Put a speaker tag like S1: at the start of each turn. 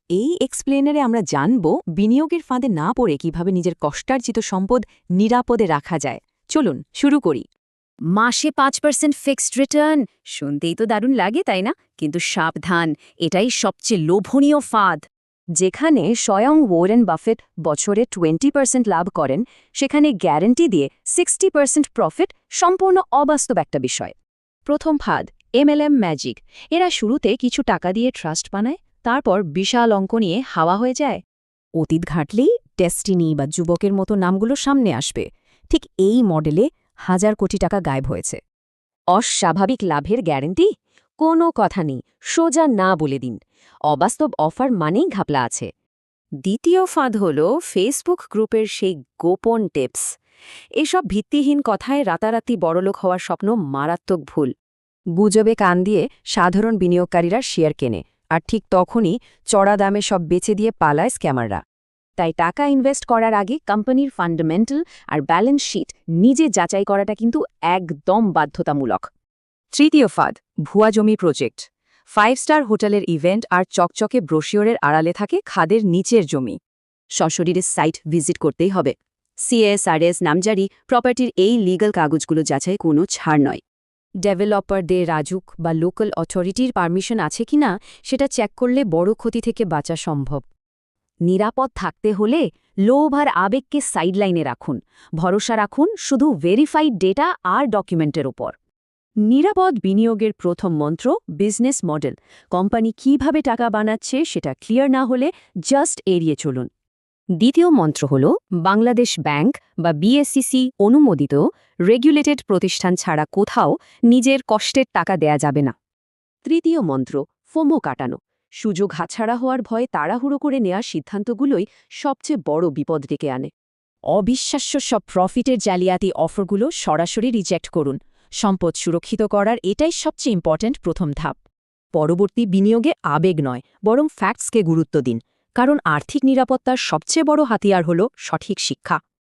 S1: এই এক্সপ্লেনারে আমরা জানব বিনিয়োগের ফাঁদে না পড়ে কিভাবে নিজের কষ্টার্জিত সম্পদ নিরাপদে রাখা যায়। চলুন শুরু করি।
S2: মাসে 5% ফিক্সড রিটার্ন শুনতেই তো দারুণ লাগে, তাই না? কিন্তু সাবধান, এটাই সবচেয়ে লোভনীয় ফাঁদ। যেখানে স্বয়ং ওয়ারেন বাফেট বছরে 20% লাভ করেন, সেখানে গ্যারান্টি দিয়ে 60% প্রফিট সম্পূর্ণ অবাস্তব একটা বিষয়। প্রথম ফাঁদ, MLM ম্যাজিক। এরা শুরুতে কিছু টাকা দিয়ে ট্রাস্ট বানায়, তারপর বিশাল অঙ্ক নিয়ে হাওয়া হয়ে যায়। অতীত ঘাটলেই ডেস্টিনি বা যুবকের মতো নামগুলো সামনে আসবে। ঠিক এই মডেলে হাজার কোটি টাকা গায়েব হয়েছে। অস্বাভাবিক লাভের গ্যারান্টি? কোনো কথা নেই, সোজা না বলে দিন। অবাস্তব অফার মানেই ঘাপলা আছে। দ্বিতীয় ফাঁদ হল ফেসবুক গ্রুপের সেই গোপন টিপস। এসব ভিত্তিহীন কথায় রাতারাতি বড়লোক হওয়ার স্বপ্ন মারাত্মক ভুল। গুজবে কান দিয়ে সাধারণ বিনিয়োগকারীরা শেয়ার কেনে, আর ঠিক তখনই চড়া দামে সব বেচে দিয়ে পালায় স্ক্যামাররা। তাই টাকা ইনভেস্ট করার আগে কোম্পানির ফান্ডামেন্টাল আর ব্যালেন্স শিট নিজে যাচাই করাটা কিন্তু একদম বাধ্যতামূলক। তৃতীয় ফাঁদ, ভুয়া জমি প্রজেক্ট। 5 স্টার হোটেলের ইভেন্ট আর চকচকে ব্রোশিওরের আড়ালে থাকে খাদের নিচের জমি। সশরীরে সাইট ভিজিট করতেই হবে। CSRS নামজারি প্রপার্টির এই লিগ্যাল কাগজগুলো যাচাই কোনো ছাড় নয়। ডেভেলপারদের রাজুক বা লোকাল অথরিটির পারমিশন আছে কিনা সেটা চেক করলে বড় ক্ষতি থেকে বাঁচা সম্ভব। নিরাপদ থাকতে হলে লোভ আর আবেগকে সাইডলাইনে রাখুন, ভরসা রাখুন শুধু ভেরিফাইড ডেটা আর ডকুমেন্টের ওপর। নিরাপদ বিনিয়োগের প্রথম মন্ত্র বিজনেস মডেল। কোম্পানি কিভাবে টাকা বানাচ্ছে সেটা ক্লিয়ার না হলে জাস্ট এড়িয়ে চলুন। দ্বিতীয় মন্ত্র হল বাংলাদেশ ব্যাংক বা BSCC অনুমোদিত রেগুলেটেড প্রতিষ্ঠান ছাড়া কোথাও নিজের কষ্টের টাকা দেয়া যাবে না। তৃতীয় মন্ত্র ফোমো কাটানো। সুযোগ হাতছাড়া হওয়ার ভয়ে তাড়াহুড়ো করে নেওয়ার সিদ্ধান্তগুলোই সবচেয়ে বড় বিপদ ডেকে আনে। অবিশ্বাস্য সব প্রফিটের জালিয়াতি অফারগুলো সরাসরি রিজেক্ট করুন। সম্পদ সুরক্ষিত করার এটাই সবচেয়ে ইম্পর্ট্যান্ট প্রথম ধাপ। পরবর্তী বিনিয়োগে আবেগ নয়, বরং ফ্যাক্টসকে গুরুত্ব দিন, কারণ আর্থিক নিরাপত্তার সবচেয়ে বড় হাতিয়ার হল সঠিক শিক্ষা।